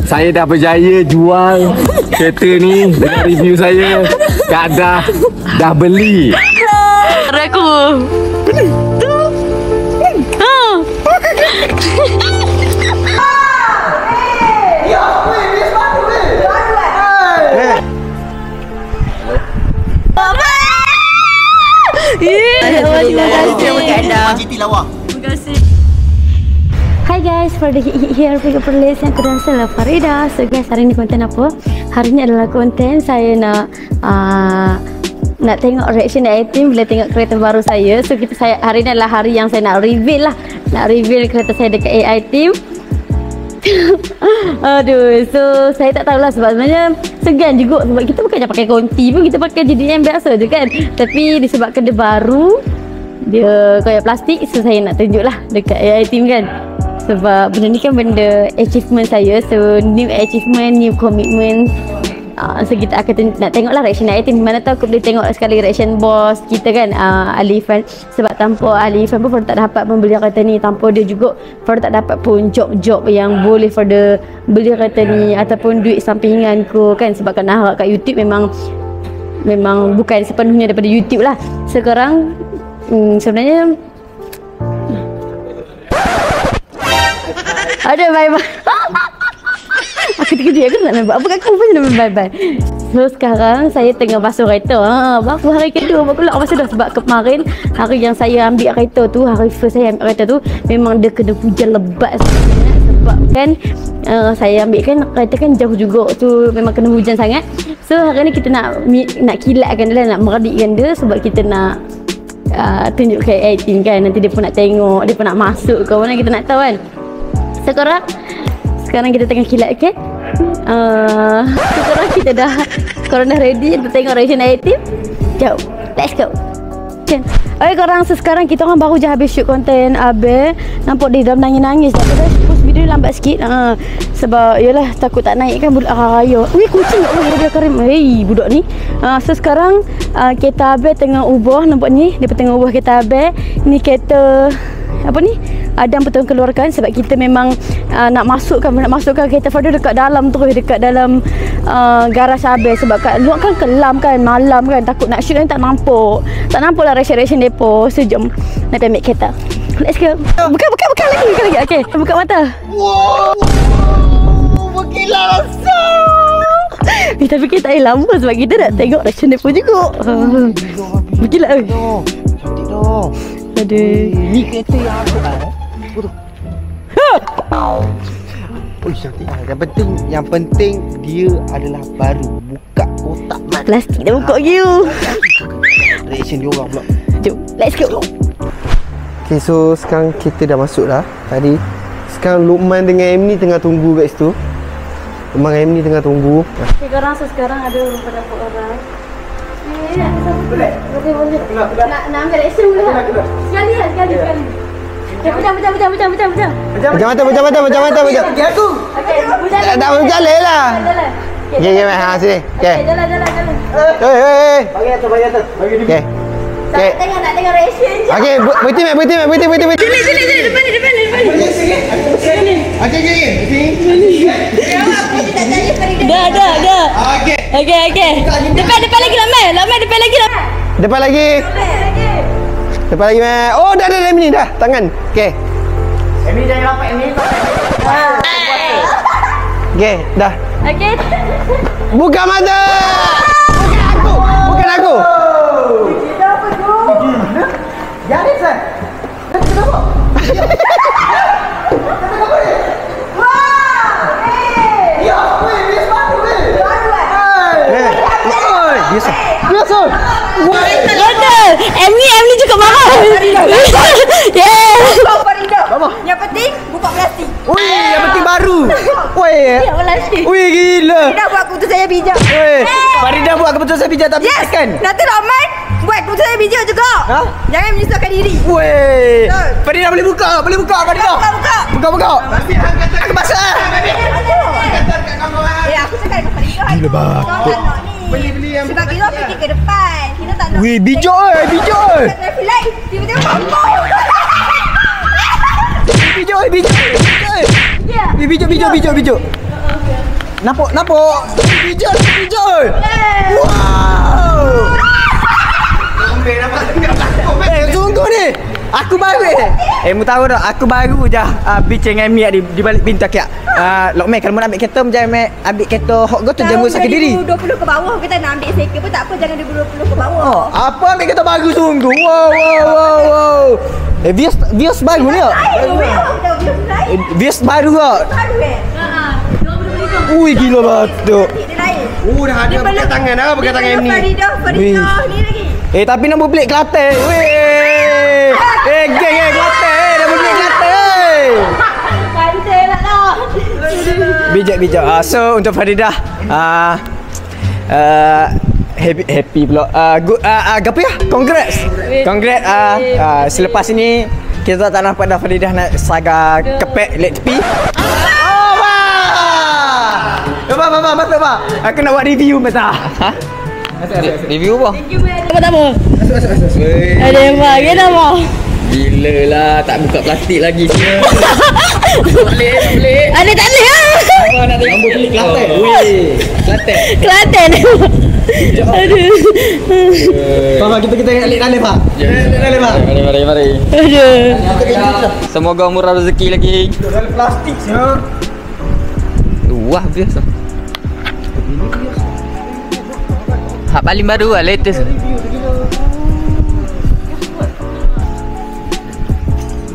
Saya dah berjaya jual kereta ni dengan review saya. Kak dah beli. Aku. Tu. Terima kasih. Hi guys, for the here for playlist yang kedua saya Farida. So guys, hari ni konten apa? Hari ni adalah konten saya nak tengok reaction item bila tengok kereta baru saya. So hari ni adalah hari yang saya nak reveal lah. Nak reveal kereta saya dekat AI Team. Aduh, so saya tak tahulah sebab sebenarnya segan juga sebab kita bukannya pakai konti pun, kita pakai JDM biasa je kan. Tapi disebabkan dia baru, dia kayak plastik, so saya nak tunjuk lah dekat AI Team kan. Sebab benda ni kan benda achievement saya. So new achievement, new commitment. So kita akan nak tengok lah reaction item. Mana tahu aku boleh tengok sekali reaction bos kita kan, Ali Irfan. Sebab tanpa Ali Irfan pun Farida tak dapat membeli kereta ni. Tanpa dia juga Farida tak dapat pun job-job yang boleh Farida beli kereta ni ataupun duit sampingan ku kan. Sebab kan harap kat YouTube memang bukan sepenuhnya daripada YouTube lah. Sekarang sebenarnya ada bye-bye. Aku terkejut, aku nak buat apa kat aku pun nak bye-bye. So sekarang saya tengah basuh kereta. Baru hari kedua baru keluar basuh dah. Sebab kemarin hari yang saya ambil kereta tu, hari first saya ambil kereta tu, memang dia kena hujan lebat sebenarnya. Sebab kan saya ambil kan kereta kan jauh juga tu, memang kena hujan sangat. So hari ni kita nak kilatkan dia, nak meredikkan dia. Sebab kita nak tunjuk ke AI Team kan. Nanti dia pun nak tengok, dia pun nak masuk ke mana, kita nak tahu kan. Sekarang kita tengah kilat kan. Sekarang kita korang dah ready untuk tengok reaction AI Team. Jom, let's go. Okay. Okay korang, sekarang kita orang baru je habis shoot konten Abe. Nampak dia dalam nangis-nangis. Kita post video lambat sikit. Sebab yalah takut tak naik kan budak raya. Weh kucing tak boleh dia karim. Hei budak ni. So sekarang kereta Abe tengah ubah. Nampak ni, dia tengah ubah kereta Abe. Ni kereta apa ni? Adam betul keluarkan sebab kita memang nak masukkan kereta Farida dekat dalam terus, dekat dalam garaj Abe. Sebab kat luar kan kelam kan, malam kan, takut nak shoot kan tak nampak lah reaction depo. So jom nak ambil kereta. Let's go. Buka lagi. Okay, buka mata. Wow, berkilau tapi kita lama sebab kita nak tengok reaction depo juga. Berkilau. Cantik dah. Aduh, ni kereta yang aku betul. Cantik. Yang penting dia adalah baru. Buka kotak mat. Plastik dah buka you. Reaction dia orang pula. Jom, let's go. Okay, so sekarang kita dah masuk dah tadi. Sekarang Luqman dengan Emni tengah tunggu kat situ. Luqman dengan Emni tengah tunggu. Okay korang, so sekarang ada pada orang. Boleh. Nak ambil reaction boleh tak? Sekali. Macam mata. Pergi aku. Okey, tak berjalan lah. Okey, sini. Okey. Jalan. Hei. Bagi atas. Bagi dia. Okey. Nak tengok reaction je. Okey, berhenti. Sini, depan ni. Sini. Okey. Dah. Okey. Depan lagi Lamai. Depan lagi. Depan lagi, meh. Oh, dah Emni dah. Tangan. Okey. Emni jangan rapat, Emni. Okey, dah. Okey. Buka mata. Bukan aku. Kita apa tu? Jadi sah. Kenapa? Kenapa ni? Wah! Ya, dia sepatu ni. Biasa. Betul. Emni juga marah. Yeah. Bapa. Yang penting buka plastik. Yang penting baru. Plastik. Gila. Farida buat keputusan saya bijak. Farida buat keputusan saya bijak tapi kan. Nanti Rahman buat keputusan saya bijak juga. Jangan menyusahkan diri. Farida boleh buka Farida. Buka. Aku basah. Aku cakap dengan Farida. Gila batuk. Beli yang sebab kita fikir ke depan. Kita tak nak. Weh, bijak. Traffic light tiba-tiba mampu. Bijak. Bijak. Nampak. Bijak. Wow. Sungguh ni. Aku baru mu tahu tak, aku baru je bincang dengan Miak di balik pintu kiak. Lokman kalau nak ambil kereta jangan ambil kereta hok go tu jamu sakit diri. 2020 ke bawah kita nak ambil cycle pun tak apa, jangan 2020 ke bawah. Apa ambil kereta baru sungguh. Wow. Vios baru ni. Vios baru tak? Baru Ui gila betul. dia lain. Dah ada pakai tangan dah, pakai tangan ni. Faridah ni lagi. Tapi nombor plate Kelantan. Weh. Geng Kelantan. Nombor plate Kelantan. Pantai lah dah. Bijak. So untuk Faridah happy pula. Good apa ya? Congrats. Selepas ini kita tak nampak dah Faridah nak saga kepek lek tepi. Apa? Aku nak buat review mata. Review apa? Apa? Ada yang bagi nama. Gila lah, tak buka plastik lagi dia. Boleh. Ada tak boleh ah. Apa nak tengok beli Kelantan? Kelantan. Aduh. Pak, kita tengok alik dalam Pak. Dalam Pak. Mari. Aduh. Semoga murah rezeki lagi. Dalam plastik ya. Wah, biasa. Hak paling baru lah, latest.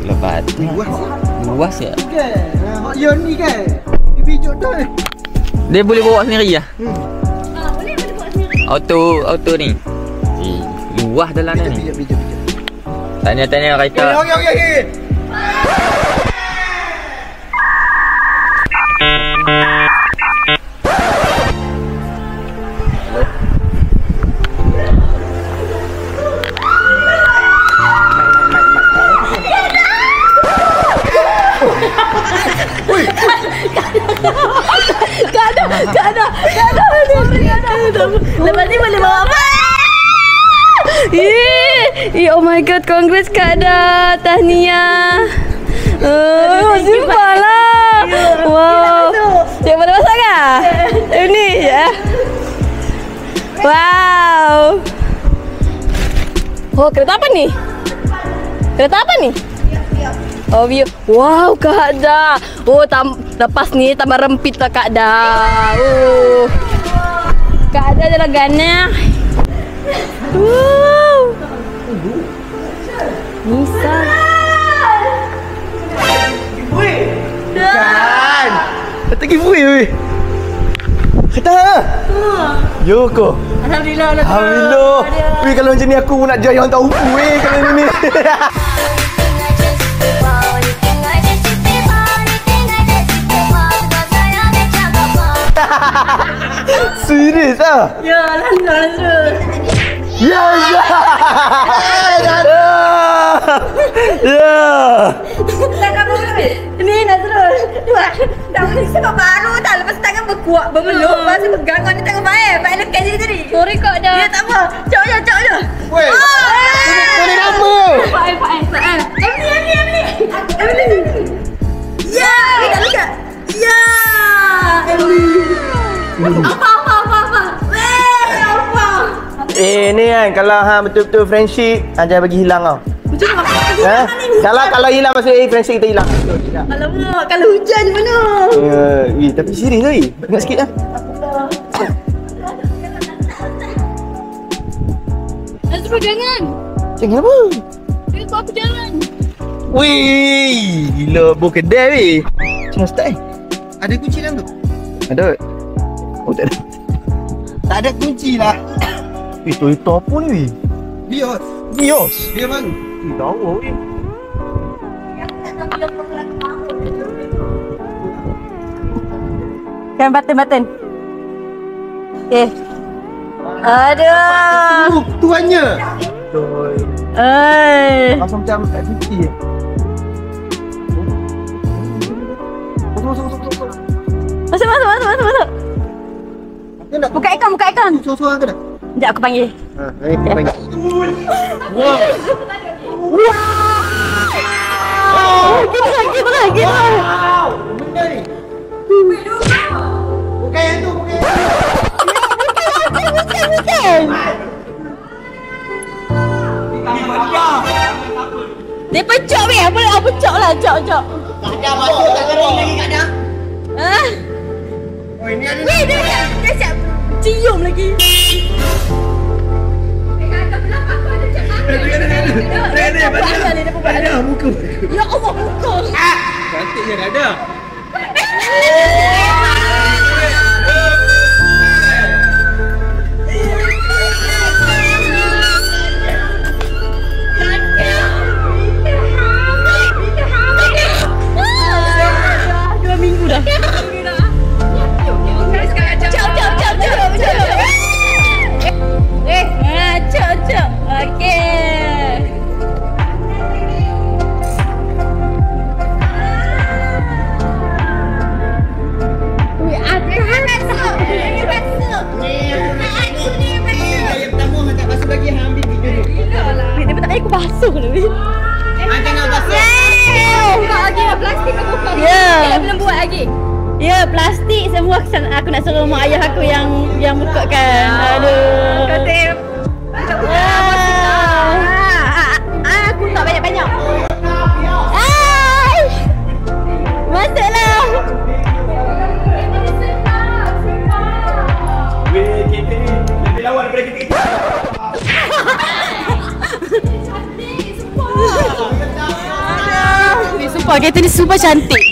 Lepas luas ya. Ya ni kan. Bijak dah. Dia boleh bawa sendiri ya? Boleh bawa sendiri. Auto ni. Luas dalam ni. Bijak. Tanya kereta. Okey. Kak ada. Lepas ni boleh bawa apa? Oh my god, congrats Kak Ada. Tahniah. Simpan lah. Wow. Cik boleh masak kah? Ini ya. Wow. Oh, kereta apa ni? Oh, view. Wow, Kak Da. Oh, lepas ni tambah rempit lah Kak Da. Oh. Kak Da adalah gana. Wow. Nisa. Kan. Tak giveaway weh. Kata. Yoko. Alhamdulillah. Weh kalau macam ni aku nak join orang tak umpu weh kalau ni. Serius ah? Ya, langsung. Ya. Tangan berapa? Ni Nazrul. Dah boleh sebab baru tak. Lepas tangan berkuat, bermeluk. Lepas tu pegang ni tangan baik. Baik lekat je tadi. Sorry Kak Da. Ya tak apa. Cok je. Weh. Kau nama. Emily. Ya, dekat. Ya. Apa? Ni kan kalau betul-betul friendship jangan bagi hilang tau. Macam mana? Kalau hilang maksud friendship kita hilang. Alamak, kalau hujan macam mana? Tapi serius tadi. Ingat sikit lah. Nazrul jangan. Jangan apa? Tengok aku jalan. Wih, gila buah kedai weh. Macam start Ada kunci dalam tu? Ada. Oh tak ada. Tak ada kunci lah. Toyota apa ni weh? Vios. Dia baru. Tahu weh. Kan button. Aduh. Tuannya. Macam FPT je. Masuk. Buka ikan. Sorang ke dah? Sekejap aku panggil. Ni kita panggil. Gila. Benda ni. Bukan yang tu, bukan yang tu. Bukan. Dia pecok weh. Apa pecok lah. Cok. Tak ada masuk, tak kering lagi kat dia. Ha? Oh, ini ada. Weh, dia siap cium lagi. Ada muka. Ya Allah, muka. Cantiknya dah ada. Dua minggu dah. Cok. Okey. Wih, Yang pertama hantar basuh lagi, ambil video dulu. dia tak aku basuh lah. Jangan basuh. Buka lagi lah plastik aku buka. Ya. Belum buat lagi. Ya, plastik semua aku nak suruh mak ayah aku yang buka kan. Aduh. Kata Aku tak banyak-banyak. Hai. Masuklah. Weh, kita ni lebih lawan daripada kita. Wih, sumpah kereta ni super cantik.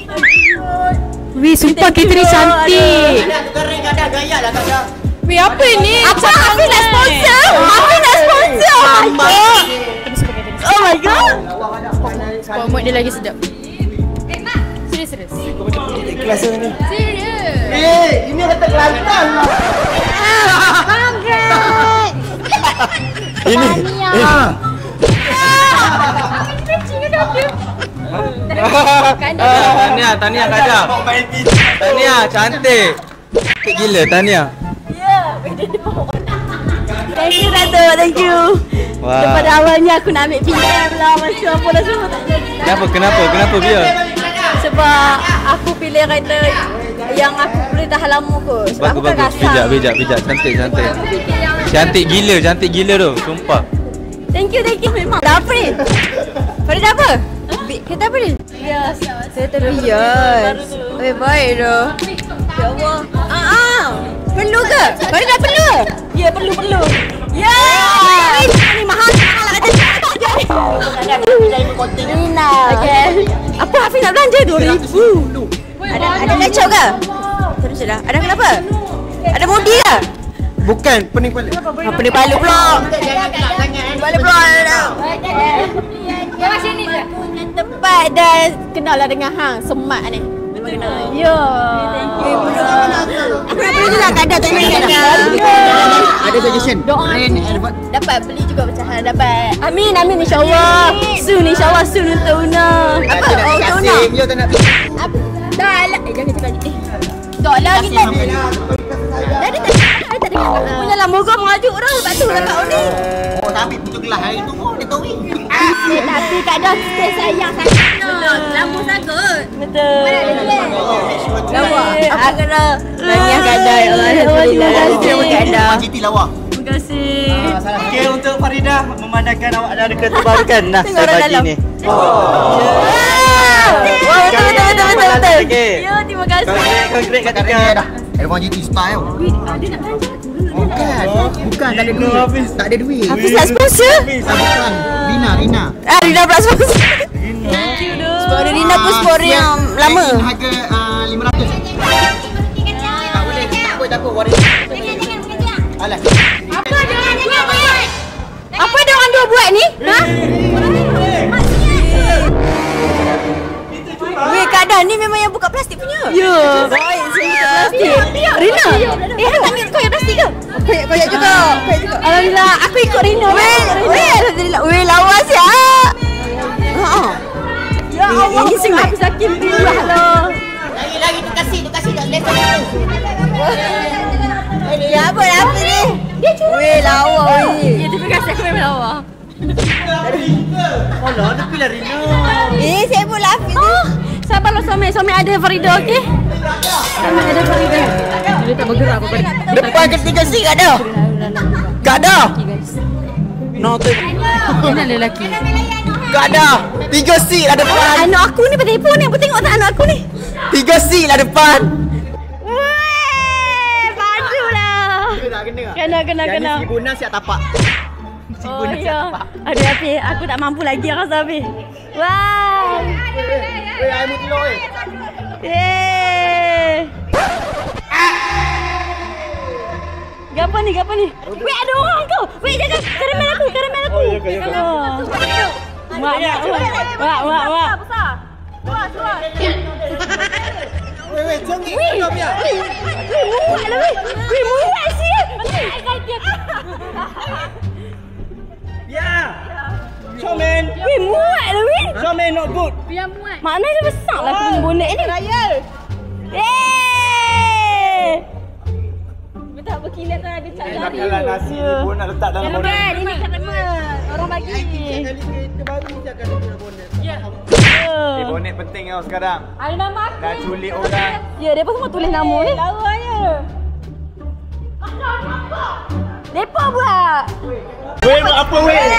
Wih, sumpah kereta ni cantik. Ada kering, ada gaya lah kat dia. Wih, apa ni? Apa nak sponsor? Apa nak sponsor? Oh my god. Sport mode dia lagi sedap. Serius. Kelas ni. Ini kata Kelantan. Congrats. Ini. Tania Kada. Tania cantik. Cantik gila Tania. Thank you Dato, thank you. Wah. Daripada awalnya aku nak ambil PM lah, macam apa dah semua tak jadi. Kenapa dia? Sebab aku pilih kereta yang aku boleh tahan lama kot. Sebab aku kan Bagus. kasar. Bijak. Cantik gila tu, sumpah. Thank you memang. Dah apa ni? Farida apa? Kereta apa ni? Bias. Kereta Bias. Baik tu. Ya Allah. Perlu ke? Farida perlu? Ya, perlu. Ya. Ni mahal lah kata. Nina. Okey. Apa Hafiz nak belanja 2,000? Ada lecok ke? Terus dah. Ada kenapa? Ada mudi ke? Bukan, pening kepala. Apa ni palu pula? Palu pula dah. Dia macam ni je. Tempat dah kenal lah dengan hang semat ni. Ya. Aku nak beli juga kadang tak ingat. Ada suggestion. Doa dapat beli juga macam hang dapat. Amin insya-Allah. Soon untuk Una. Apa? Oh untuk Una. Beliau tak nak Dah lah. Jangan cakap ni. Tak lah kita. Dah ada tak dengar. Punya lah moga mengajuk dah. Lepas tu lah kau ni. Oh, tapi putus kelas hari tu pun dia tahu. Tapi kadang kita sayang sangat. Betul. Lambung sangat. Betul. Lawa. Apa kena banyak kadang. Alhamdulillah. Terima kasih. GT lawa. Terima kasih. Okey, untuk Farida memandangkan awak ada kereta baru kan? Nah, Tengok saya orang bagi dalam. ni. Wah, betul. Okey. Ya, terima kasih. Konkret kat Tika. Airwan GT style. Dia nak belanja aku. Bukan, tak ada duit. Tak ada duit. Hafiz nak sponsor? Bukan. Rina. Rina pula sponsor. Thank you doh. Sponsor Rina pun sponsor yang lama. Harga 500. Tak apa. Waris. Alah. Apa dia orang dua buat ni? Ha? Weh, kadang ni memang yang buka plastik punya. Ya. Baik, saya buka plastik. Rina. Hang tak ambil kau yang plastik ke? Koyak juga. Alhamdulillah, aku ikut Rina. Weh, alhamdulillah. Weh, lawa siap. Ya Allah, ini sing aku sakit dulu lah. Lagi tu kasih dah lesson dulu. Ya apa ni? Dia curi. Weh, lawa weh. Ya, terima kasih aku memang lawa. Saya pun lapis. Oh, sabarlah Somi. Somi ada Farida, okey? Somi ada Farida. Dia tak bergerak apa-apa. Depan ketiga si tak ada. Tak ada. Mana lelaki? Tak ada. 3 si lah depan. Anak aku ni bertelefon ni. Apa tengok tak anak aku ni? 3 si lah depan. Weh, padu lah. Kena. Jadi si Buna siap tapak. Oh ya. Aduh Afi, aku tak mampu lagi rasa Afi. Wow. Air mu telur Gapa ni? Weh, ada orang tu. Weh, jangan karamel aku. Oh, ya. Wah. Weh, cengik kau dia. Weh, muat sih. Ya. Showman. Weh, muat lah weh. Showman not good. Maknanya dia besar lah aku punya bonek ni. Trial. Tak berkilat lah dia cakap Kalau nasi ni pun nak letak dalam bonet. Kan, ini karamel. Orang bagi. Kali kereta baru ni dia akan letak bonet. Bonet penting tau sekarang. Ada nama aku. Dah culik orang. Ya, dia pun semua tulis nama ni. Tahu aja. Depa buat. Weh, buat apa weh?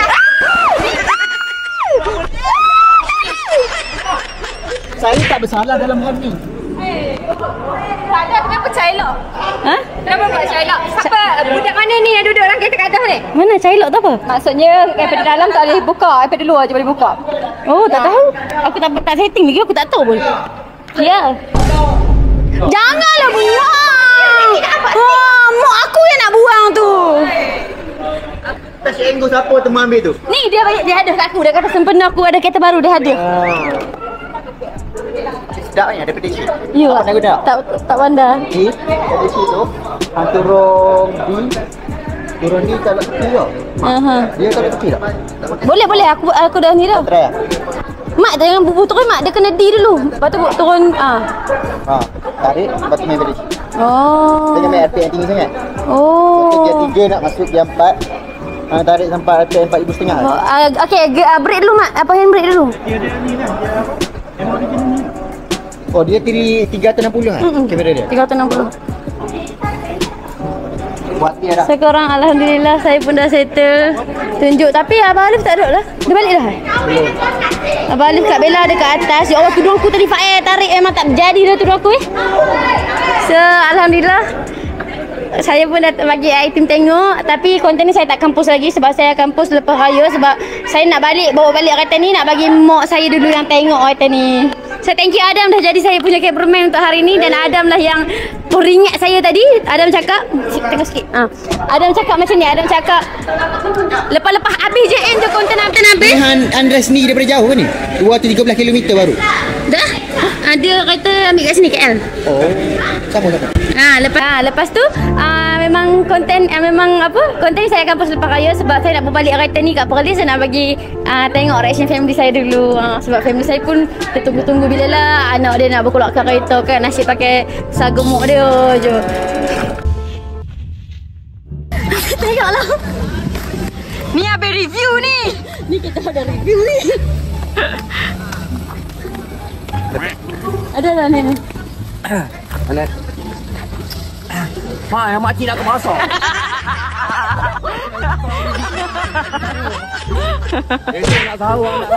Saya tak bersalah dalam hal ni. Tak ada, kenapa Cailok? Ha? Kenapa buat Cailok? Siapa? Budak mana ni yang duduk dalam kereta kadah ni? Mana Cailok tu apa? Maksudnya daripada dalam tak boleh buka, daripada luar je boleh buka. Oh, tak tahu. Aku tak setting lagi, aku tak tahu pun. Ya. Janganlah buang. Mak aku yang nak buang tu. Tak syenggo siapa teman ambil tu? Ni dia haduh kat aku. Dia kata sempena aku ada kereta baru dia haduh. Sedap ni ada pedisi. Ya. Apa nak guna? Tak pandai. Ni, pedisi tu. Turun ni kalau tepi tau. Aha. Dia kalau tepi tak? Boleh. Aku dah ni dah. Try lah. Mak jangan bubuh turun mak. Dia kena D dulu. Lepas tu turun. Tarik, lepas tu main pedisi. Oh. Jangan main RPM tinggi sangat. Oh. Dia 3 nak masuk dia 4. Tarik sampai RPM 4,500. Okey, break dulu mak. Apa handbrake dulu? Oh, dia tiri 360 kan? Kamera dia? 360. Buat dia dah. Sekarang alhamdulillah saya pun dah settle. Tunjuk tapi Abang Alif tak ada lah. Dia balik dah. Belum. Abang Alif kat Bella dekat atas. Ya Allah, tudung aku tadi Fael tarik memang tak berjadi dah tudung aku So alhamdulillah saya pun dah bagi item tengok. Tapi konten ni saya tak kampus lagi sebab saya akan post lepas raya. Sebab saya nak bawa balik kereta ni, nak bagi mak saya dulu yang tengok kereta ni. So thank you Adam dah jadi saya punya cameraman untuk hari ni. Dan Adam lah yang peringat saya tadi. Adam cakap, tengok sikit. Adam cakap macam ni. Adam cakap lepas-lepas habis je end je konten habis. Andres ni daripada jauh ke ni? 213 km baru. Dah. Dia kata ambil kat sini KL. Oh. Siapa? Lepas tu memang konten konten saya akan post lepas raya sebab saya nak berbalik kereta ni kat Perlis. Saya nak bagi tengok reaction family saya dulu. Sebab family saya pun tertunggu-tunggu bila lah anak dia nak berkeluarkan kereta kan. Nasib pakai sagemuk dia je. Tengoklah. Ni habis review ni. Ni kita ada review ni. Ada lah ni. Mana? Mak, yang makcik nak ke masak. Esok nak tahu anak.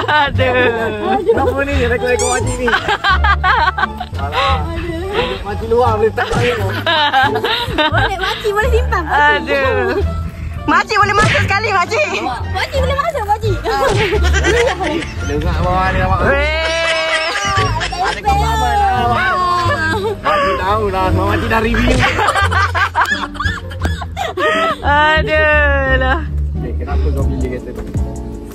Aduh. Kenapa ni rekod-rekod makcik ni? Alah. Makcik luar boleh tak tahu. Boleh makcik boleh simpan. Aduh. Makcik boleh masuk sekali makcik. Makcik boleh masuk makcik. Dengar bawah ni nampak. Ada kabar lah. Makcik tahu lah. Makcik dah review. Aduh lah. Kenapa kau pilih kereta tu?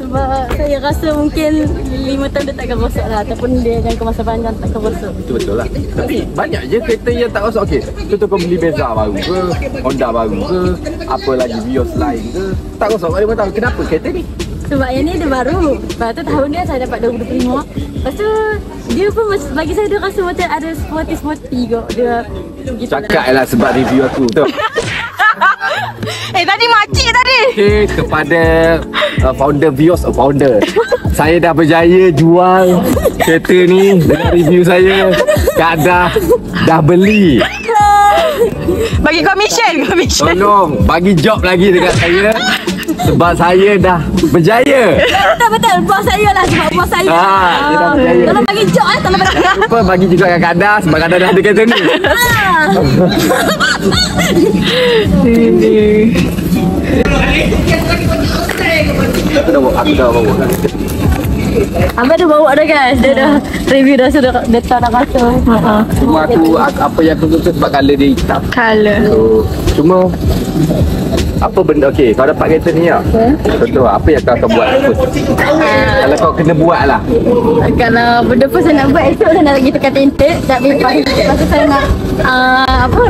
Sebab saya rasa mungkin 5 tahun dia takkan rosak lah. Ataupun dia jangka masa panjang takkan rosak. Itu betul lah. Tapi banyak je kereta yang tak rosak. Okey, contoh kau beli Bezza baru ke, Honda baru ke, apa lagi Vios lain ke, tak rosak kat 5 tahun. Kenapa kereta ni? Sebab yang ni dia baru. Lepas tu tahun dia saya dapat 2025. Lepas tu dia pun bagi saya dia rasa macam ada sporty kot. Dia Cakap lah sebab review aku tu. Tadi makcik tadi. Okay, kepada founder Vios, founder. Saya dah berjaya jual kereta ni dengan review saya. Kak dah beli. Bagi komisen. Tolong bagi job lagi dekat saya. Sebab saya dah berjaya. Betul. Bos saya lah. Sebab bos saya. Dia dah berjaya. Tolong bagi job tolong bagi. Apa bagi juga kat Kak Dah. Sebab Kak Dah dah ada kereta ni. Aku dah bawa. Abang dah bawa dah guys. Dia dah review dah sudah dah kata. Cuma aku apa yang aku suka sebab colour dia hitam. Color. So, cuma apa benda okey kau dapat kereta ni tak? Contoh apa yang kau akan buat first? Kalau kau kena buat lah. Kalau benda pun saya nak buat esok saya nak lagi tekan tinted. Tapi lepas tu saya nak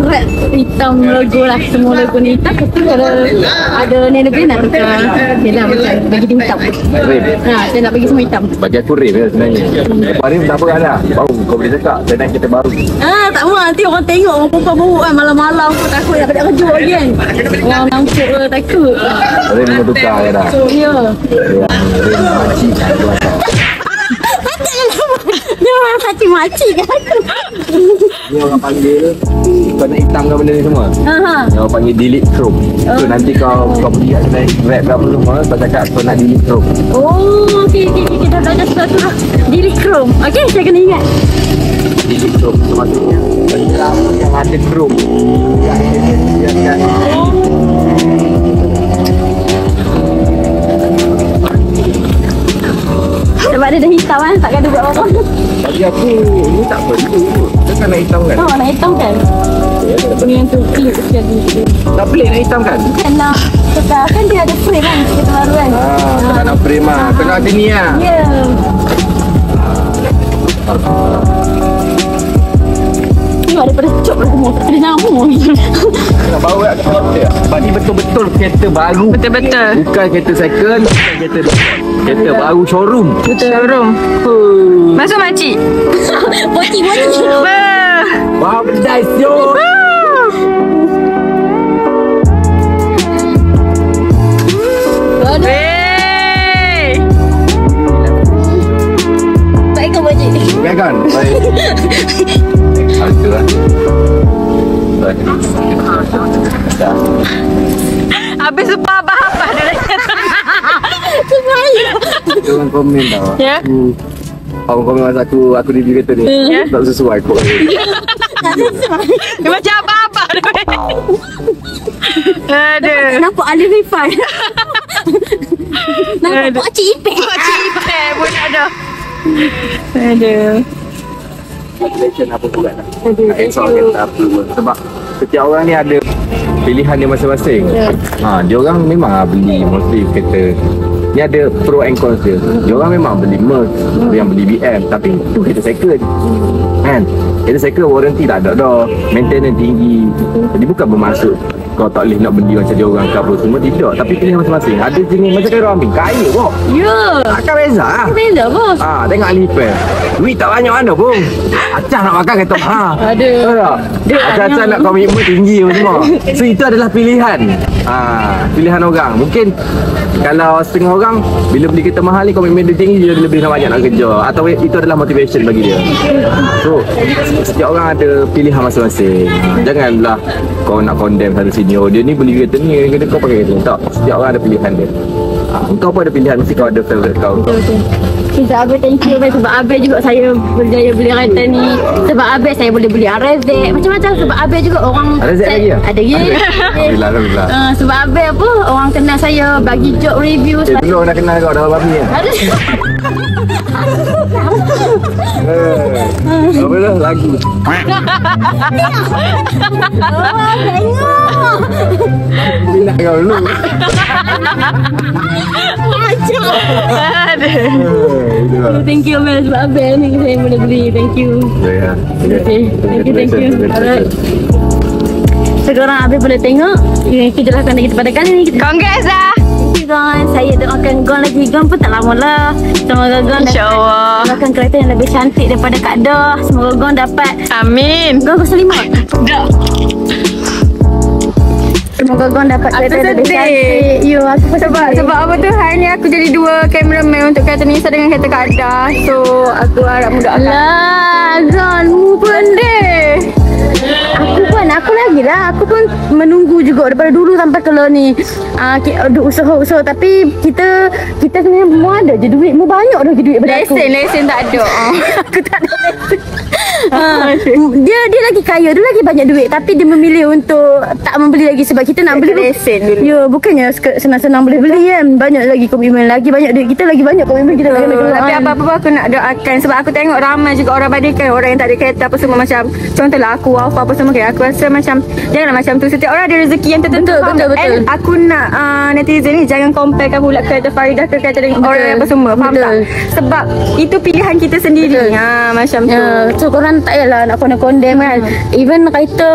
wrap hitam logo lah. Semua logo ni hitam. Lepas tu kalau ada nano green nak tekan. Yelah macam bagi dia hitam. Rim. Saya nak bagi semua hitam. Bagi aku rim je sebenarnya. Lepas rim tak apa kan dah. Baru kau boleh cakap saya naik kereta baru. Tak mahu nanti orang tengok orang perempuan bawa kan malam-malam aku takut nak kena kejut lagi kan. Orang nampak takut. Rim kau tukar je dah. Ya. Rim makcik kan tu atas. Dia orang makcik-makcik kan. Ni orang panggil kau nak hitamkan benda ni semua. Orang panggil delete chrome. So nanti kau beli kat kedai wrap ke apa semua kau cakap kau nak delete chrome. Oh, okey. Kita belajar surah delete chrome. Okey, saya kena ingat. Delete chrome tu maksudnya benda yang ada chrome. Yang sebab dia dah hitam kan, takkan dia buat apa-apa. bagi aku ni tak perlu. Takkan nak hitam kan? Nak hitam kan? Ni yang tu pelik sekali. Tak pelik nak hitam kan? Bukan nak sebab kan dia ada frame kan, kita baru kan. Tak nak frame lah. Tengah macam ni lah. Ya. Tengok daripada cop lah semua. Ada nyamuk ni. Nak bawa kat kereta. Sebab ni betul-betul kereta baru. Betul-betul. Bukan kereta second, bukan kereta kereta baru showroom. Showroom. Masuk makcik. Boti. Wah, pedai siul. Tak ikut makcik. Bukan kan? Baik. Harga lah. Habis lupa apa-apa dia dah kata. Jangan komen tau. Ya? Orang komen masa aku review kereta ni. Tak sesuai kot. Dia macam apa-apa dia. Aduh. Nampak Ali Rifan. Nampak Pakcik Ipek. Pakcik Ipek pun ada. Aduh. Calculation apa pula nak esok kereta apa pun. Sebab setiap orang ni ada pilihan dia masing-masing. Dia orang memang beli mostly kereta. Ni ada pro and cons dia. Dia orang memang beli Merc, yang beli BM, tapi tu kereta second. Kan? Kereta second warranty tak ada dah. Maintenance tinggi. Jadi bukan bermaksud kau tak boleh nak beli macam dia orang ke apa semua, tidak. Tapi pilihan masing-masing. Ada jenis macam Khairul Amin, kaya bos. Ya. Takkan beza lah. Beza bos. Tengok Alipay. Duit tak banyak mana pun. Acah nak makan kata mahal. Aduh. Tahu tak? Acah-acah nak komitmen tinggi apa semua. So itu adalah pilihan. Pilihan orang. Mungkin kalau setengah orang bila beli kereta mahal ni komitmen dia tinggi, dia lebih banyak nak kerja. Atau itu adalah motivation bagi dia. So setiap orang ada pilihan masing-masing. Janganlah kau nak condemn satu senior. Dia ni beli kereta ni, kau pakai kereta ni. Tak. Setiap orang ada pilihan dia. Kau pun ada pilihan. Mesti kau ada favourite kau. Sebab Abel thank you sebab Abel juga saya berjaya beli kereta ni. Sebab Abel saya boleh beli RZ macam-macam. Sebab Abel juga orang RZ lagi ya? Ada ya. Alhamdulillah. Sebab Abel apa orang kenal saya bagi job review. Dulu nak kenal kau dah babi kan? Ada. Apa dah lagu? Bila kau dulu. Macam. Thank you Abel sebab Abel ni saya boleh beli. Thank you. Ya. Okay. Thank you. Alright. Sekarang Abel boleh tengok. Kita jelaskan lagi kepada kali ni. Congrats lah. Thank you guys. Saya doakan Gon lagi. Gon pun tak lama lah. Semoga Gon doakan kereta yang lebih cantik daripada Kak Dah. Semoga Gon dapat. Amin. Gon 05. Dah. Semoga kau dapat kereta lebih cantik. Yo, aku pun Sebab apa tu, hari ni aku jadi 2 cameraman untuk kereta Nisa dengan kereta Kak Dah. So aku harap mudah lah, Zon, mu pun deh. Aku lagi lah. Aku pun menunggu juga daripada dulu sampai kalau ni usaha-usaha. Tapi kita sebenarnya mu ada je duit. Mu banyak dah je duit daripada aku. Lesen tak ada. Aku tak ada lesen. Dia lagi kaya, dia lagi banyak duit, tapi dia memilih untuk tak membeli lagi sebab kita nak beli lesen dulu. Ya, bukannya senang-senang boleh beli kan. Banyak lagi komitmen, lagi banyak duit kita, lagi banyak komitmen kita lagi banyak. Tapi apa-apa pun aku nak doakan sebab aku tengok ramai juga orang bandingkan orang yang tak ada kereta apa semua, macam contohlah aku apa semua kan. Aku rasa macam janganlah macam tu, setiap orang ada rezeki yang tertentu. Betul. And aku nak netizen ni jangan comparekan pula kereta Faridah ke kereta dengan orang apa semua. Faham tak? Sebab itu pilihan kita sendiri. Macam tu. So korang tak payahlah nak condemn kan. Even kereta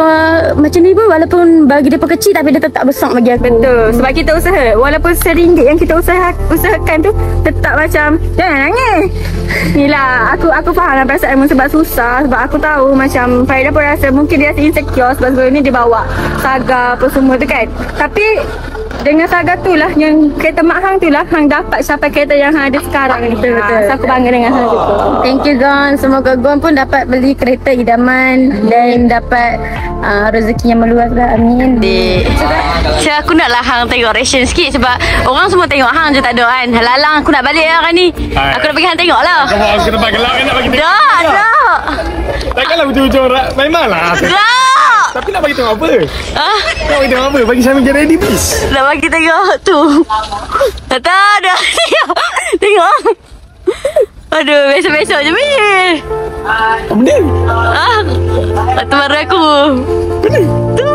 macam ni pun walaupun bagi dia kecil tapi dia tetap besar bagi aku. Betul. Sebab kita usaha. Walaupun RM1 yang kita usahakan tu tetap macam jangan nangis. Inilah aku faham lah perasaanmu sebab susah. Sebab aku tahu macam Faridah pun rasa mungkin dia rasa insecure sebab sebelum ni dia bawa Saga apa semua tu kan. Tapi dengan Saga tu lah yang kereta Mak Hang tu lah Hang dapat sampai kereta yang Hang ada sekarang ni. Betul. So aku bangga dengan Hang tu. Thank you Gon. Semoga Gon pun dapat beli kereta idaman dan dapat rezeki yang meluas lah. Amin. So aku naklah Hang tengok reaction sikit sebab orang semua tengok Hang je tak ada kan. Halalang aku nak balik lah kan ni. Aku nak bagi Hang tengok lah. Aku tempat gelap kan nak bagi tengok. Tak. Takkanlah betul-betul memanglah. Tak. Tapi nak bagi tengok apa? Nak bagi tengok apa? Bagi Syamil get ready please. Nak bagi tengok tu. Tak ada. Tengok. Aduh, besok-besok je Min. Apa benda? Waktu baru aku. Tu.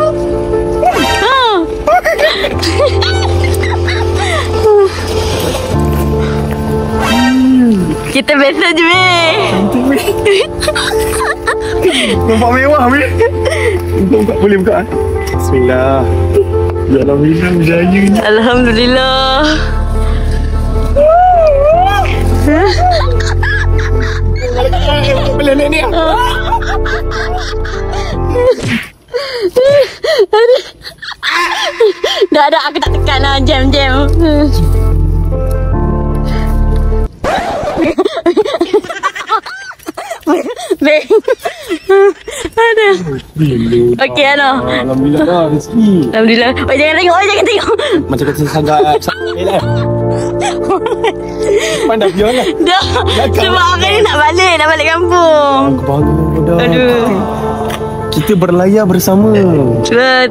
Kita biasa je Min. Nampak mewah Min. Buka, boleh buka. Bismillah. Ya Alhamdulillah berjaya. Alhamdulillah. Boleh ni. Dah ada, aku tak tekan lah jam. Beng. Aduh. Okey ano. Alhamdulillah dah rezeki. Alhamdulillah. Oh jangan tengok. Macam kata Saga lah. Pandai jual lah. Dah. Sebab aku ni nak balik kampung. Aku baru dah. Aduh. Kita berlayar bersama.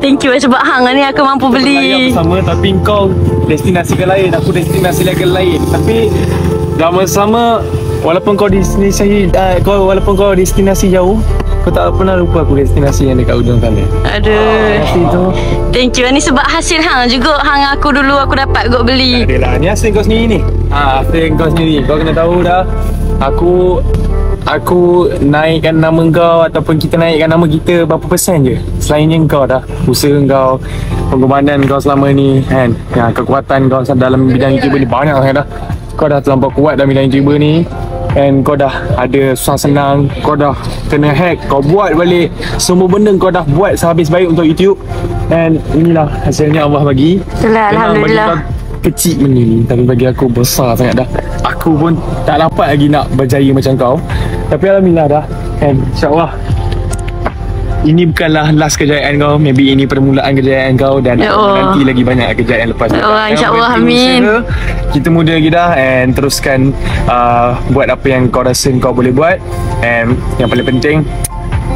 Thank you sebab hang ni aku mampu beli. Berlayar bersama tapi kau destinasi ke lain, aku destinasi lagi lain. Tapi sama-sama walaupun kau destinasi jauh, kau tak pernah lupa aku destinasi yang dekat ujung sana. Aduh. Thank you. Ni sebab hasil hang juga. Hang aku dulu aku dapat kot beli. Adalah ni hasil kau sendiri ni. Hasil kau sendiri. Kau kena tahu dah. Aku naikkan nama kau ataupun kita naikkan nama kita berapa persen je. Selainnya kau dah usaha kau, pengorbanan kau selama ni kan. Kekuatan kau dalam bidang YouTuber ni banyak sangat dah. Kau dah terlampau kuat dalam bidang YouTuber ni. And kau dah ada susah senang, kau dah kena hack, kau buat balik semua benda kau dah buat sehabis baik untuk YouTube. And inilah hasilnya Allah bagi. Alhamdulillah. Kecil benda ni tapi bagi aku besar sangat dah. Aku pun tak dapat lagi nak berjaya macam kau. Tapi alhamdulillah dah. And insyaAllah ini bukanlah last kejayaan kau. Maybe ini permulaan kejayaan kau. Dan nanti lagi banyak kejayaan lepas. InsyaAllah. Amin. Kita muda lagi dah. And teruskan buat apa yang kau rasa kau boleh buat. And yang paling penting,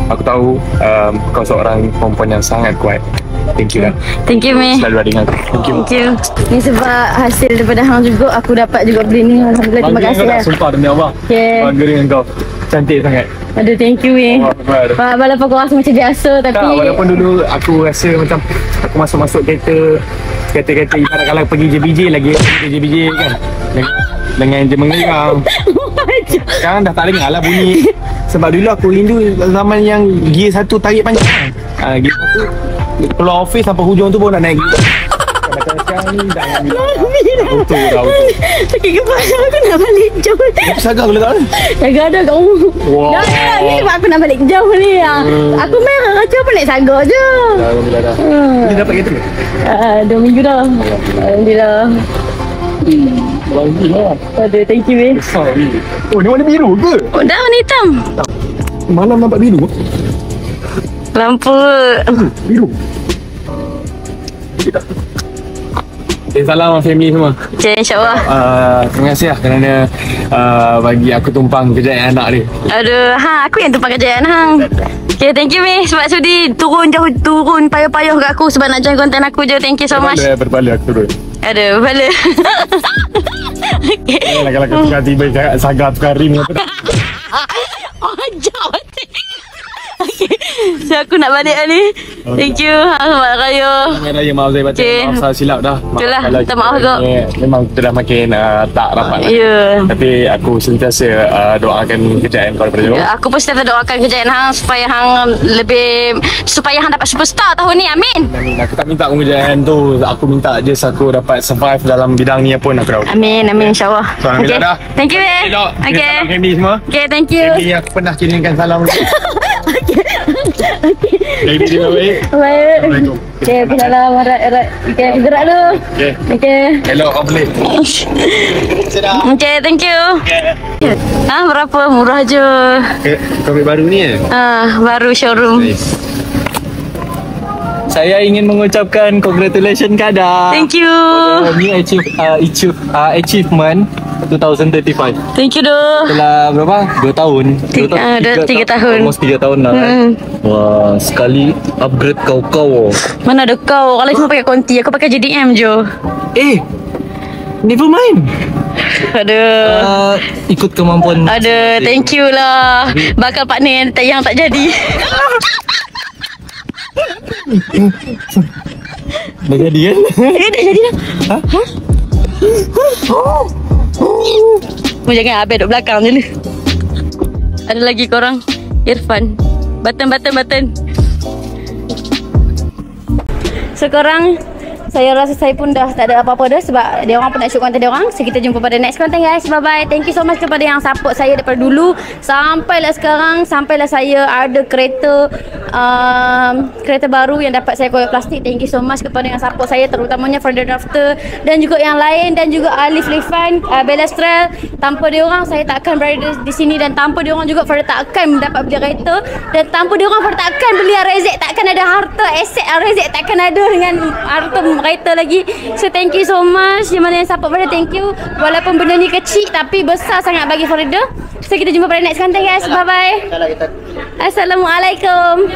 aku tahu kau seorang perempuan yang sangat kuat. Thank you lah. Thank you Mi. Selalu ada dengan aku. Thank you. Ni sebab hasil daripada hang juga aku dapat juga beli ni. Alhamdulillah, terima kasih lah. Sumpah demi Allah. Bangga dengan kau. Cantik sangat. Aduh, thank you Mi. Walaupun kau rasa macam biasa tapi walaupun dulu aku rasa macam aku masuk kereta ibarat kalau pergi JBJ lagi JBJ kan. Dengan je mengelang. Sekarang dah tak dengar lah bunyi. Sebab dulu aku rindu zaman yang gear 1 tarik panjang. Gear 1 keluar office sampai hujung tu pun nak naik gear. Macam sekarang ni dah betul dah. Sakit kepala aku nak balik jauh. Sagar boleh tak? Jaga ada kat rumah. Wah. Dah, ni sebab aku nak balik jauh ni. Aku merah kacau apa naik sagar je. Alhamdulillah dah. Ni dapat kereta ke? 2 minggu dah. Alhamdulillah. Alhamdulillah. Aduh, thank you, weh. Besar ni. Oh, ni warna biru ke? Oh, dah warna hitam. Malam nampak biru. Lampu. Biru. Salam family semua. Okay, insyaAllah. Terima kasih lah kerana bagi aku tumpang kejayaan anak ni. Aduh, aku yang tumpang kejayaan hang. Okay, thank you, weh. Sebab sudi turun payah-payah kat aku sebab nak join konten aku je. Thank you so much. Berbalik aku turun. Aduh, bala. Okay. Kalau kau tiba sagar tukar rim apa tak. Ajak. Okay. So aku nak balik lah ni. Thank you. Selamat Raya. Selamat Raya, maaf saya baca. Okay. Maaf saya silap dah. Itulah, kalau minta maaf kau. Memang kita dah makin tak rapat lah. Ya. Tapi aku sentiasa doakan kejayaan kau daripada jauh. Aku pun setiap doakan kejayaan hang supaya hang supaya hang dapat superstar tahun ni. Amin. Amin. Aku tak minta kejayaan tu. Aku minta just aku dapat survive dalam bidang ni pun aku dah. Amin, insyaAllah. So, alhamdulillah dah. Thank you, weh. Okay. Salam family semua. Okay, thank you. Family aku pernah kirimkan salam. Baby dia baik. Baik. Assalamualaikum. Okay, salam. Erat. Okay, gerak dulu. Okay. Okay. Hello, Oblik. Okay, thank you. Berapa? Murah je. Komik baru ni Baru showroom. Saya ingin mengucapkan congratulations Kada. Thank you. New achievement 2035. Thank you doh. Setelah berapa? 2 tahun. 3 tahun. Almost 3 tahun dah kan. Wah, sekali upgrade kau. Mana ada kau? Kalau cuma pakai konti, aku pakai JDM je. Never mind. Aduh. Ikut kemampuan. Aduh, thank you lah. Bakal partner yang tak jadi. Dah jadi kan? Dah jadi dah. Jangan habis duduk belakang je ni. Ada lagi korang. Irfan. Button. So korang, saya rasa saya pun dah tak ada apa-apa dah sebab dia orang pun nak shoot konten dia orang. So kita jumpa pada next content guys. Bye bye. Thank you so much kepada yang support saya daripada dulu sampailah sekarang, sampailah saya ada kereta baru yang dapat saya koyak plastik. Thank you so much kepada yang support saya, terutamanya Further Drafter dan juga yang lain, dan juga Alif Lifan, Bella Strel. Tanpa dia orang saya tak akan berada di sini, dan tanpa dia orang juga Further tak akan dapat beli kereta, dan tanpa dia orang Further tak akan beli Rezek, takkan ada harta aset Rezek, takkan ada dengan harta kereta lagi. So thank you so much yang mana yang support pada. Thank you. Walaupun benda ni kecil tapi besar sangat bagi Farida. So kita jumpa pada next content guys. Bye bye. Assalamualaikum.